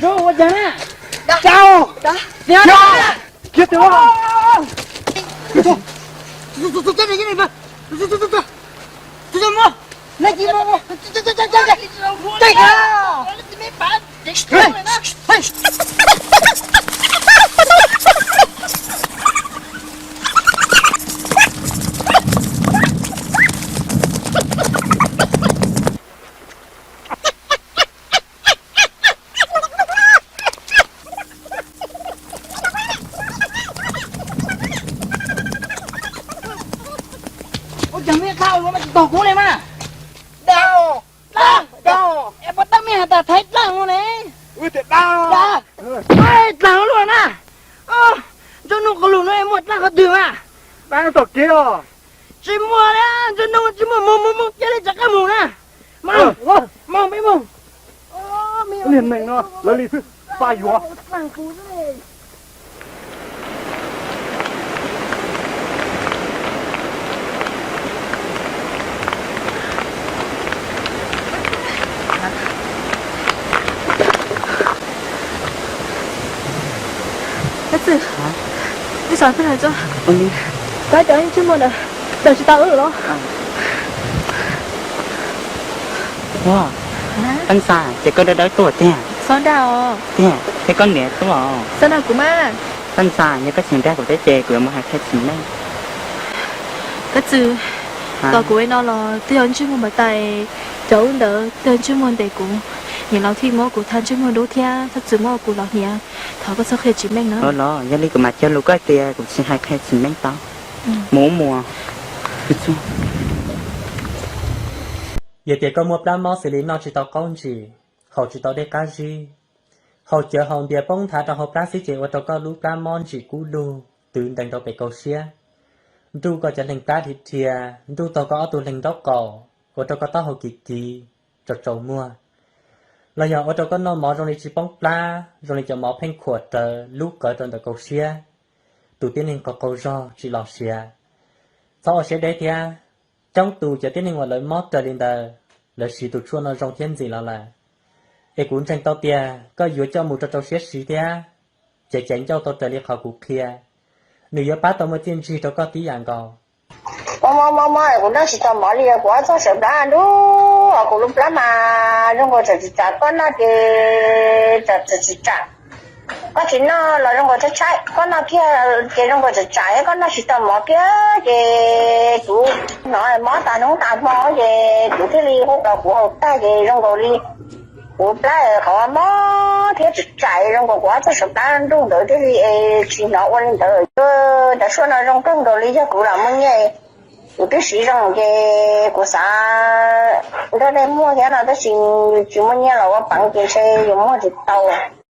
Chú ơi chàng nè. Chào. Chào. Chết rồi. Cái này mà. Tôi mua. Lấy gì mua. Chạy ra. Chẳng biết sao mà tổ cú này mà đau em bắt tao mẹ ta thấy đau luôn đấy ui thật đau ơi đau luôn à cho nó có lùn nó em một là có đường à đang tổ kia chỉ mua đấy cho nó chỉ mua cái này chắc cái mù nè mong mấy mù liền này nó lấy đi thứ phải quá cái gì? Đi sao thế này chứ? Cái chỗ anh chứ mua nè, đợi chị tao ở đó. Wow, anh xa, chỉ có đôi tuổi thế. Sao đâu? Thế con nhẹ đúng không? Sao nào của má? Anh xa, như cái chuyện ra của cái chè của mà hai cái chuyện này. Cái gì? Tao của anh nó là tiêu anh chứ mua mà tay cháu đỡ tiêu anh chứ mua để cũng nhìn lão thi mô của than chứ mua đố thia thật sự mô của lão nhỉ thọ có sao khi chỉ mình nữa nó giờ đi của mặt chân lúc cái tia cũng xin hai cái chuyện mình tao mùa giờ thì có một đám mỏ xử lý nó chỉ tao con gì họ chỉ tao để cái gì họ chờ họ bia bông thả trong hộp plastic chỉ và tao có lúc đám món chỉ cú đồ từ đánh tao bị cầu xia du có cho thành cá thịt thìa du tao có tụ thành đốc cỏ và tao có tao hồ kỳ cho trâu mua là giờ ở đâu có nó mỏ trong này chỉ bóng pla trong này chỉ mỏ phanh khuột lúc cỡ trong cầu xia tụ tiên hình có cầu do chỉ lọt xia sau ở xe đấy thì trong tụ chỉ tiên hình ngoài lời mót trở đến đời là chỉ tụ chua nó trong thiên gì là ai cũng tranh tao tia có vừa cho một trâu xía xí tia chỉ tránh cho tao trở lại khỏi cuộc kia nếu giờ bắt tao mới tiên gì tao có tí dạng cầu mama cũng đang xịt mỏ đi quá cho sợ đã đủ cũng lúc lắm mà trong cái chỉ trả con nó thì chỉ trả có chỉ nó là trong cái trái con nó kia cái trong cái trái con nó xịt mỏ kia cái chủ nó mỏ ta nó ta mỏ cái chủ cái ly hút đầu của hộp ta cái trong cái ly hút lại họ mỏ thế chỉ trái trong cái quá cho sợ đã đủ đỡ cái ly chỉ nó quan đỡ đã số nó trong trong cái ly cho cụ làm mưng nhỉ cái gì trong cái của xã đó đây mua cái nào đó chỉ mua nhà là bằng cái xe dùng mua thì tàu